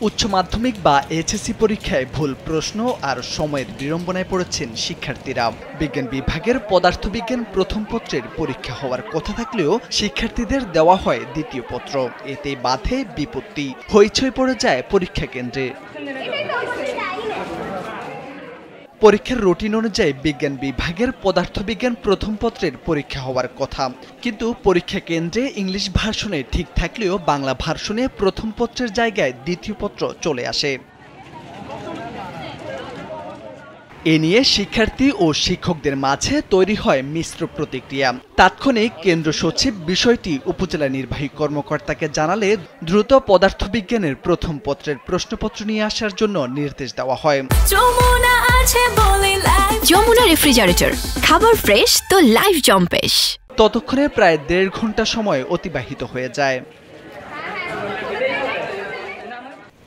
উচ্চ মাধ্যমিক বা এইচএসসি পরীক্ষায় ভুল প্রশ্ন আর সময়ের বিড়ম্বনায় পড়েছেন শিক্ষার্থীরা। বিজ্ঞান বিভাগের পদার্থবিজ্ঞান প্রথম পত্রের পরীক্ষা হওয়ার কথা থাকলেও শিক্ষার্থীদের দেওয়া হয় দ্বিতীয় পত্র। এতে বাধে বিপত্তি, হইচই পড়ে যায় পরীক্ষা কেন্দ্রে। পরীক্ষার রুটিন অনুযায়ী বিজ্ঞান বিভাগের পদার্থবিজ্ঞান প্রথম পত্রের পরীক্ষা হওয়ার কথা, কিন্তু পরীক্ষা কেন্দ্রে ইংলিশ ভার্সনে ঠিক থাকলেও বাংলা ভার্সনে প্রথম পত্রের জায়গায় দ্বিতীয় পত্র চলে আসে। এ নিয়ে শিক্ষার্থী ও শিক্ষকদের মাঝে তৈরি হয় মিশ্র প্রতিক্রিয়া। তাৎক্ষণিক কেন্দ্র সচিব বিষয়টি উপজেলা নির্বাহী কর্মকর্তাকে জানালে দ্রুত পদার্থবিজ্ঞানের প্রথম পত্রের প্রশ্নপত্র নিয়ে আসার জন্য নির্দেশ দেওয়া হয়। যমুনা রেফ্রিজারেটর, খাবার ফ্রেশ তো লাইফ জম্পেশ। ততক্ষণে প্রায় 1.5 ঘন্টা সময় অতিবাহিত হয়ে যায়।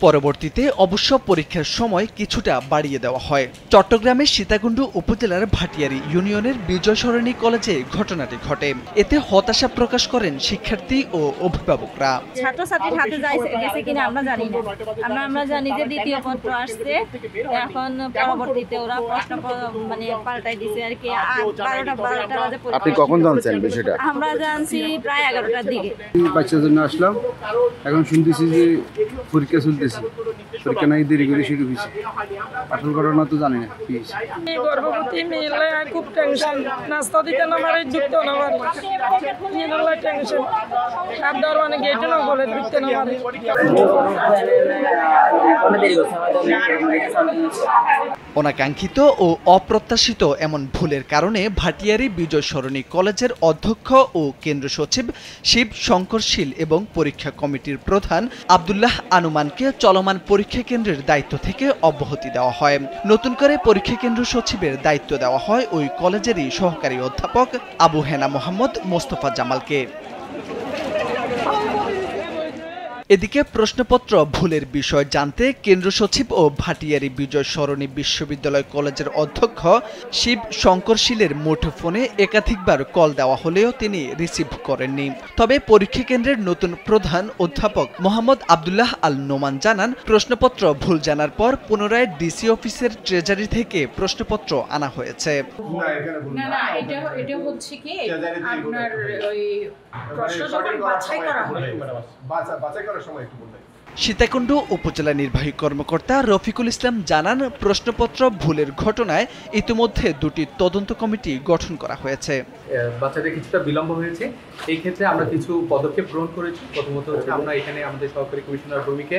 পরবর্তীতে অবশ্য পরীক্ষার সময় কিছুটা বাড়িয়ে দেওয়া হয়। চট্টগ্রামের সীতাকুণ্ড উপজেলার ভাটিয়ারী ইউনিয়নের বিজয় সরণী কলেজে ঘটনাটি ঘটে। এতে হতাশা প্রকাশ করেন শিক্ষার্থী ও অভিভাবকরা। ছাত্রছাত্রীর হাতে গেছে কিনা আমরা জানি না। আমরা জানি যে দ্বিতীয় পত্র আসছে, এখন পরবর্তীতে ওরা প্রশ্ন পাল্টাই দিছে আর কি। 12টা বাজে। আপনি কখন জানছেন বিষয়টা? আমরা জানছি প্রায় 11টার দিকে। বাচ্চার জন্য আসলাম, এখন শুনতেছি যে পরীক্ষা চলতেছে, পরীক্ষা নাই দেরি করে শুরু হয়েছে। আসল ঘটনা তো জানি না কি হয়েছে। গর্ভবতী মেয়েলে খুব টেনশন, নাস্তা দিতে না পারে, ঢুকতে না পারে, মেয়েলে টেনশন। আর ধর মানে গেটে না বলে ঢুকতে না পারে। অনাকাঙ্ক্ষিত ও অপ্রত্যাশিত এমন ভুলের কারণে ভাটিয়ারী বিজয় সরণী কলেজের অধ্যক্ষ ও কেন্দ্র সচিব শিব শঙ্করশীল এবং পরীক্ষা কমিটির প্রধান আব্দুল্লাহ আনুমানকে চলমান পরীক্ষা কেন্দ্রের দায়িত্ব থেকে অব্যাহতি দেওয়া হয়। নতুন করে পরীক্ষা কেন্দ্র সচিবের দায়িত্ব দেওয়া হয় ওই কলেজেরই সহকারী অধ্যাপক আবু হেনা মোহাম্মদ মোস্তফা জামালকে। এদিকে প্রশ্নপত্র ভুলের বিষয় জানতে কেন্দ্র সচিব ও ভাটিয়ারী বিজয় সরণী বিশ্ববিদ্যালয় কলেজের অধ্যক্ষ শিব শঙ্করশীলের মুঠোফোনে একাধিকবার কল দেওয়া হলেও তিনি রিসিভ করেননি। তবে পরীক্ষা কেন্দ্রের নতুন প্রধান অধ্যাপক মোহাম্মদ আব্দুল্লাহ আল নোমান জানান, প্রশ্নপত্র ভুল জানার পর পুনরায় ডিসি অফিসের ট্রেজারি থেকে প্রশ্নপত্র আনা হয়েছে। এটা হচ্ছে কি আপনার ওই প্রশ্ন যখন বাছাই করা হয়, সীতাকুণ্ড উপজেলা নির্বাহী কর্মকর্তা রফিকুল ইসলাম জানান, প্রশ্নপত্র ভুলের ঘটনায় ইতিমধ্যে 2টি তদন্ত কমিটি গঠন করা হয়েছে। বাচ্চাদের কিছুটা বিলম্ব হয়েছে, এই ক্ষেত্রে আমরা কিছু পদক্ষেপ গ্রহণ করেছি। প্রথমত হচ্ছে আমরা এখানে আমাদের সহকারী কমিশনার ভূমিকে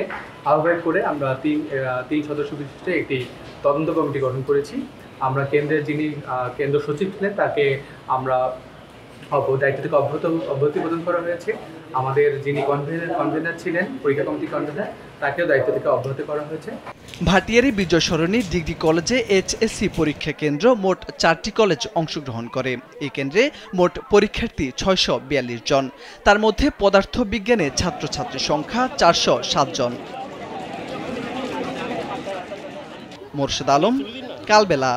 আহ্বায়ক করে আমরা তিন সদস্য বিশিষ্ট একটি তদন্ত কমিটি গঠন করেছি। আমরা কেন্দ্রের যিনি কেন্দ্র সচিব ছিলেন তাকে আমরা দায়িত্ব থেকে অব্যাহতি প্রদান করা হয়েছে। আমাদের যিনি কনভেনার ছিলেন, পরীক্ষা কমিটি কনভেনার, তাকেও দায়িত্ব থেকে অব্যাহতি করা হয়েছে। ভাটিয়ারী বিজয় সরণী ডিগ্রি কলেজে এইচএসসি পরীক্ষা কেন্দ্র মোট 4টি কলেজ অংশগ্রহণ করে। এই কেন্দ্রে মোট পরীক্ষার্থী 642 জন। তার মধ্যে পদার্থ বিজ্ঞানে ছাত্রছাত্রীর সংখ্যা 407 জন। মোরশেদ আলম, কালবেলা।